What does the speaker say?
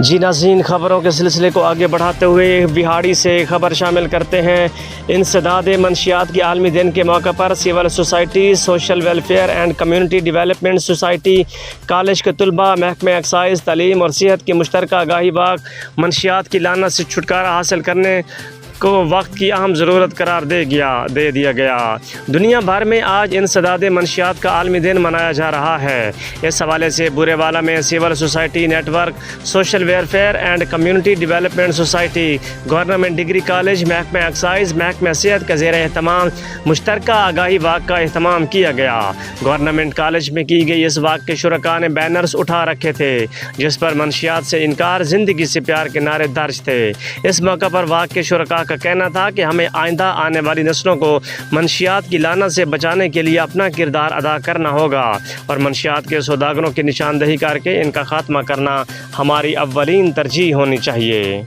جی ناظرین، خبروں کے سلسلے کو آگے بڑھاتے ہوئے بہاڑی سے خبر شامل کرتے ہیں۔ انسداد منشیات کے عالمی دن کے موقع پر civil society, social welfare and community development society, college کے طلباء، محکمہ ایکسائز، تعلیم اور صحت کی مشترکہ آگاہی باغ منشیات کی لعنت سے چھٹکارا حاصل کرنے کو وقت کی اہم ضرورت قرار دے دیا گیا۔ دنیا بھر میں آج انسداد منشیات کا عالمی دن منایا جا رہا ہے۔ اس حوالے سے بورے والا میں civil society network, social welfare and community development society, government degree college, محکمہ ایکسائز، محکمہ صحت کا زیر اہتمام مشترکہ آگاہی واک کا اہتمام کیا گیا۔ گورنمنٹ کالج میں کی گئی اس واک کے شرکاء نے بینرز اٹھا رکھے تھے جس پر منشیات سے انکار، زندگی سے پیار کے نعرے درج تھے۔ اس موقع پر واک کے شرکاء کا کہنا تھا کہ ہمیں آئندہ آنے والی نسلوں کو منشیات کی لعنت سے بچانے کے لیے اپنا کردار ادا کرنا ہوگا اور منشیات کے سوداگروں کی نشاندہی کر کے ان کا خاتمہ کرنا ہماری اولین ترجیح ہونی چاہیے۔